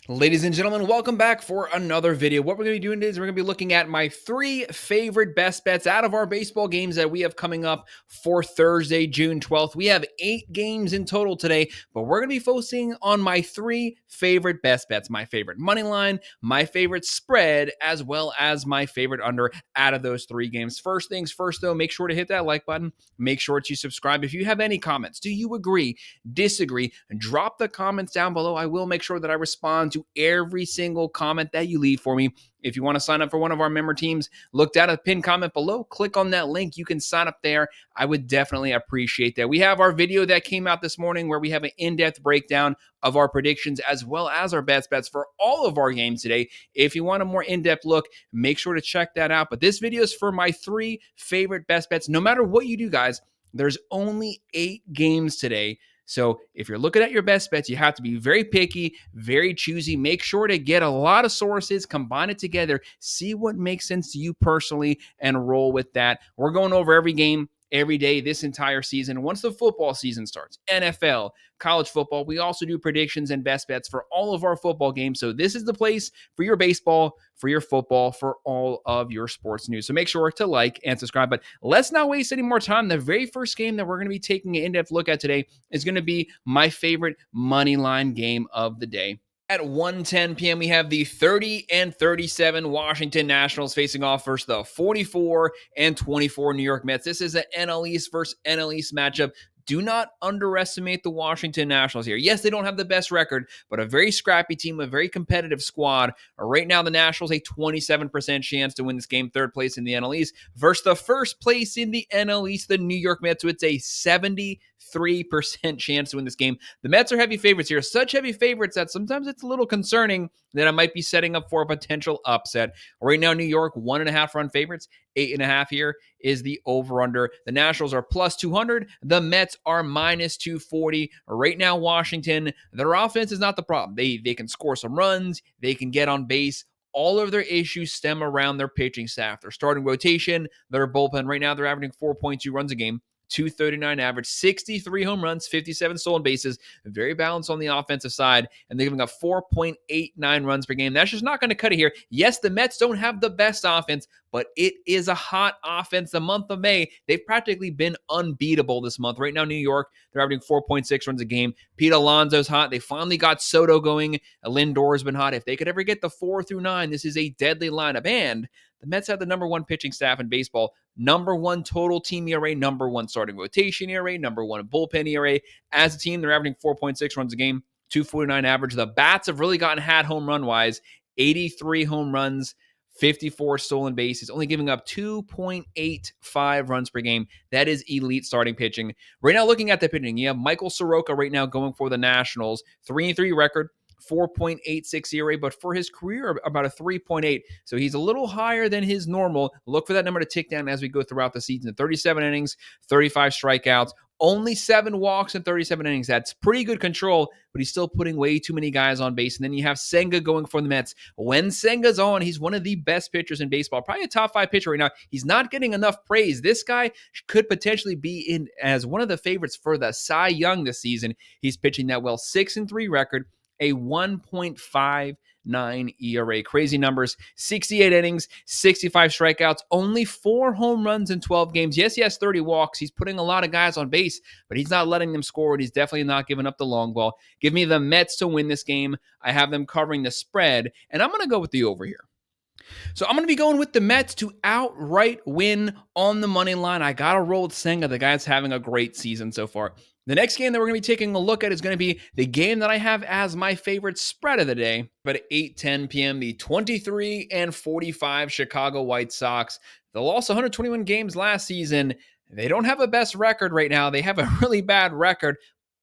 Ladies and gentlemen, welcome back for another video. What we're going to be doing today is we're going to be looking at my three favorite best bets out of our baseball games that we have coming up for Thursday, June 12th. We have 8 games in total today, but we're going to be focusing on my three favorite best bets, my favorite money line, my favorite spread, as well as my favorite under out of those 3 games. First things first, though, make sure to hit that like button. Make sure to subscribe. If you have any comments, do you agree, disagree, drop the comments down below. I will make sure that I respond to every single comment that you leave for me. If you want to sign up for one of our member teams, look down at the pinned comment below, click on that link. You can sign up there. I would definitely appreciate that. We have our video that came out this morning where we have an in-depth breakdown of our predictions as well as our bets for all of our games today. If you want a more in-depth look, make sure to check that out. But this video is for my 3 favorite best bets. No matter what you do, guys, there's only 8 games today. So if you're looking at your best bets, you have to be very picky, very choosy. Make sure to get a lot of sources, combine it together, see what makes sense to you personally, and roll with that. We're going over every game, every day, this entire season. Once the football season starts, NFL, college football, we also do predictions and best bets for all of our football games. So this is the place for your baseball, for your football, for all of your sports news. So make sure to like and subscribe. But let's not waste any more time. The very first game that we're going to be taking an in-depth look at today is going to be my favorite money line game of the day. At 1:10 p.m., we have the 30-37 Washington Nationals facing off versus the 44-24 New York Mets. This is an NL East versus NL East matchup. Do not underestimate the Washington Nationals here. Yes, they don't have the best record, but a very scrappy team, a very competitive squad. Right now, the Nationals a 27% chance to win this game, third place in the NL East, versus the first place in the NL East, the New York Mets. So it's a 73% chance to win this game. The Mets are heavy favorites here, such heavy favorites that sometimes it's a little concerning that I might be setting up for a potential upset. Right now, New York, 1.5 run favorites. 8.5 here is the over-under. The Nationals are plus 200. The Mets are minus 240. Right now, Washington, their offense is not the problem. They can score some runs. They can get on base. All of their issues stem around their pitching staff. Their starting rotation, their bullpen. Right now, they're averaging 4.2 runs a game. 239 average, 63 home runs, 57 stolen bases, very balanced on the offensive side, and they're giving up 4.89 runs per game. That's just not going to cut it here. Yes, the Mets don't have the best offense, but it is a hot offense. The month of May, they've practically been unbeatable this month. Right now, New York, they're averaging 4.6 runs a game. Pete Alonso's hot. They finally got Soto going. Lindor's been hot. If they could ever get the 4 through 9, this is a deadly lineup. And the Mets have the number 1 pitching staff in baseball, number 1 total team ERA, number 1 starting rotation ERA, number 1 bullpen ERA. As a team, they're averaging 4.6 runs a game, 249 average. The bats have really gotten hot home run-wise, 83 home runs, 54 stolen bases, only giving up 2.85 runs per game. That is elite starting pitching. Right now, looking at the pitching, you have Michael Soroka right now going for the Nationals, 3-3 record. 4.86 ERA, but for his career, about a 3.8. So he's a little higher than his normal. Look for that number to tick down as we go throughout the season. 37 innings, 35 strikeouts, only 7 walks in 37 innings. That's pretty good control, but he's still putting way too many guys on base. And then you have Senga going for the Mets. When Senga's on, he's one of the best pitchers in baseball, probably a top 5 pitcher right now. He's not getting enough praise. This guy could potentially be in as one of the favorites for the Cy Young this season. He's pitching that well. 6-3 record. A 1.59 ERA. Crazy numbers. 68 innings, 65 strikeouts, only 4 home runs in 12 games. Yes, he has 30 walks. He's putting a lot of guys on base, but he's not letting them score, and he's definitely not giving up the long ball. Give me the Mets to win this game. I have them covering the spread, and I'm going to go with the over here. So I'm going to be going with the Mets to outright win on the money line. I got to roll with Senga. The guy's having a great season so far. The next game that we're going to be taking a look at is going to be the game that I have as my favorite spread of the day. But at 8:10 p.m., the 23-45 Chicago White Sox. They lost 121 games last season. They don't have a best record right now. They have a really bad record.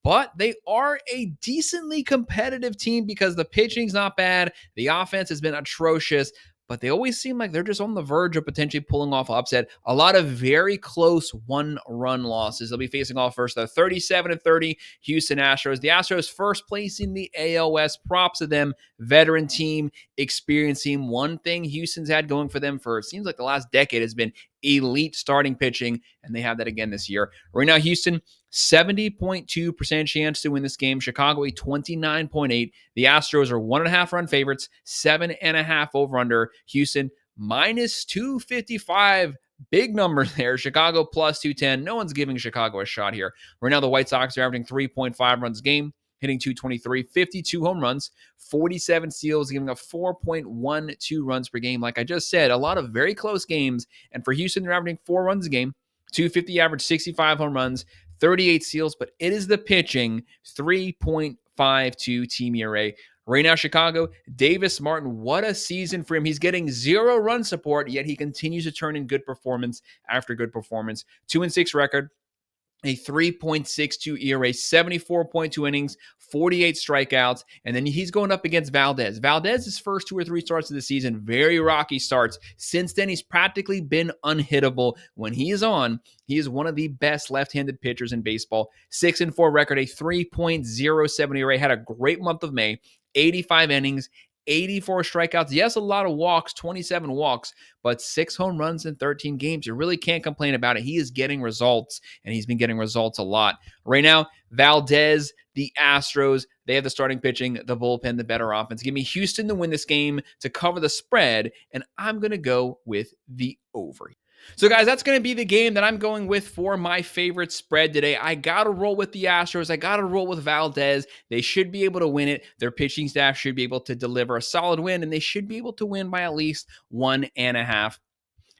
But they are a decently competitive team because the pitching's not bad. The offense has been atrocious. But they always seem like they're just on the verge of potentially pulling off upset. A lot of very close one-run losses. They'll be facing off first the 37-30 Houston Astros. The Astros first place in the AL West. Props to them. Veteran team, experienced team. One thing Houston's had going for them for, it seems like the last decade has been elite starting pitching, and they have that again this year. Right now, Houston, 70.2% chance to win this game. Chicago, a 29.8. The Astros are 1.5 run favorites, 7.5 over under. Houston, minus 255. Big numbers there. Chicago plus 210. No one's giving Chicago a shot here. Right now, the White Sox are averaging 3.5 runs a game, hitting 223, 52 home runs, 47 steals, giving up 4.12 runs per game. Like I just said, a lot of very close games. And for Houston, they're averaging 4 runs a game, 250 average, 65 home runs, 38 steals. But it is the pitching, 3.52 team ERA. Right now, Chicago, Davis Martin, what a season for him. He's getting 0 run support, yet he continues to turn in good performance after good performance. 2-6 record, a 3.62 ERA, 74.2 innings, 48 strikeouts, and then he's going up against Valdez. Valdez's first 2 or 3 starts of the season, very rocky starts. Since then, he's practically been unhittable. When he is on, he is one of the best left-handed pitchers in baseball. 6-4 record, a 3.07 ERA, had a great month of May, 85 innings, 84 strikeouts. Yes, a lot of walks, 27 walks, but 6 home runs in 13 games. You really can't complain about it. He is getting results, and he's been getting results a lot. Right now, Valdez, the Astros, they have the starting pitching, the bullpen, the better offense. Give me Houston to win this game to cover the spread, and I'm going to go with the over. So, guys, that's going to be the game that I'm going with for my favorite spread today. I got to roll with the Astros. I got to roll with Valdez. They should be able to win it. Their pitching staff should be able to deliver a solid win, and they should be able to win by at least 1.5.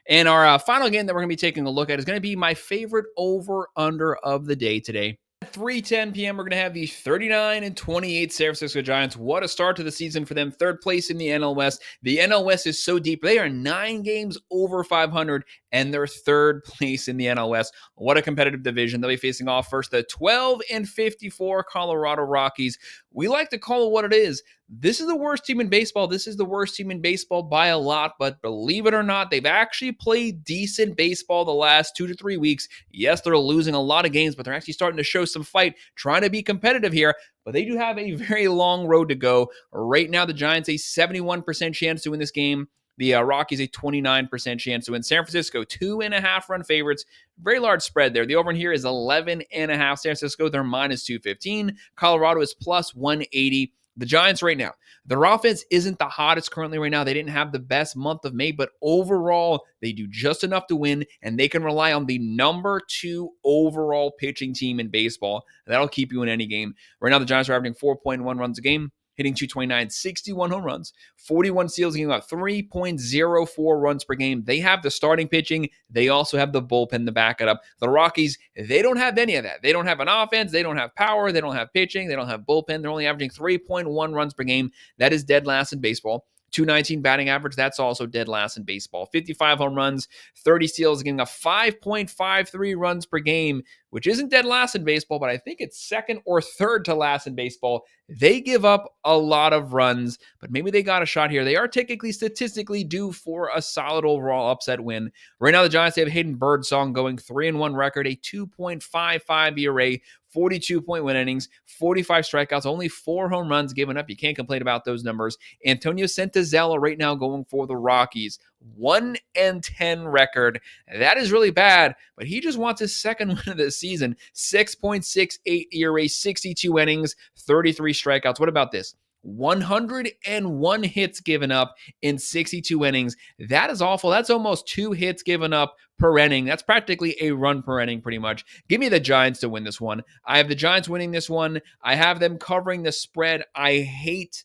And our final game that we're going to be taking a look at is going to be my favorite over-under of the day today. At 3:10 p.m., we're going to have the 39-28 San Francisco Giants. What a start to the season for them. 3rd place in the NL West. The NL West is so deep. They are 9 games over 500, and they're 3rd place in the NL West. What a competitive division. They'll be facing off first the 12-54 Colorado Rockies. We like to call it what it is. This is the worst team in baseball. This is the worst team in baseball by a lot, but believe it or not, they've actually played decent baseball the last 2 to 3 weeks. Yes, they're losing a lot of games, but they're actually starting to show some fight, trying to be competitive here, but they do have a very long road to go. Right now, the Giants, a 71% chance to win this game. The Rockies, a 29% chance to win. San Francisco, 2.5 run favorites. Very large spread there. The over in here is 11.5. San Francisco, they're minus 215. Colorado is plus 180. The Giants right now, their offense isn't the hottest currently right now. They didn't have the best month of May, but overall, they do just enough to win, and they can rely on the number 2 overall pitching team in baseball. That'll keep you in any game. Right now, the Giants are averaging 4.1 runs a game, hitting 229, 61 home runs, 41 steals, giving up 3.04 runs per game. They have the starting pitching. They also have the bullpen to back it up. The Rockies, they don't have any of that. They don't have an offense. They don't have power. They don't have pitching. They don't have bullpen. They're only averaging 3.1 runs per game. That is dead last in baseball. 219 batting average, that's also dead last in baseball. 55 home runs, 30 steals, giving up 5.53 runs per game, which isn't dead last in baseball, but I think it's 2nd or 3rd to last in baseball. They give up a lot of runs, but maybe they got a shot here. They are technically, statistically due for a solid overall upset win. Right now, the Giants, they have Hayden Birdsong going 3-1 record, a 2.55 ERA, 42.1 innings, 45 strikeouts, only 4 home runs given up. You can't complain about those numbers. Antonio Santazella right now going for the Rockies. 1-10 record. That is really bad, but he just wants his 2nd win of the season. 6.68 ERA, 62 innings, 33 strikeouts. What about this? 101 hits given up in 62 innings. That is awful. That's almost 2 hits given up per inning. That's practically a run per inning, pretty much. Give me the Giants to win this one. I have the Giants winning this one. I have them covering the spread. I hate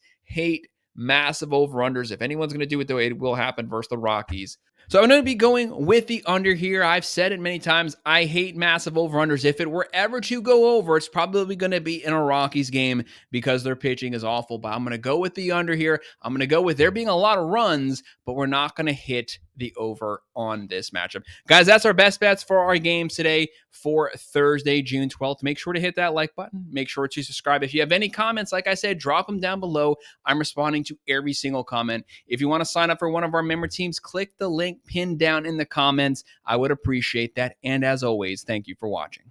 massive over-unders. If anyone's going to do it, though, it will happen versus the Rockies. So I'm going to be going with the under here. I've said it many times. I hate massive over-unders. If it were ever to go over, it's probably going to be in a Rockies game because their pitching is awful. But I'm going to go with the under here. I'm going to go with there being a lot of runs, but we're not going to hit the over on this matchup. Guys, that's our best bets for our games today for Thursday, June 12th. Make sure to hit that like button. Make sure to subscribe. If you have any comments, like I said, drop them down below. I'm responding to every single comment. If you want to sign up for one of our member teams, click the link pinned down in the comments. I would appreciate that. And as always, thank you for watching.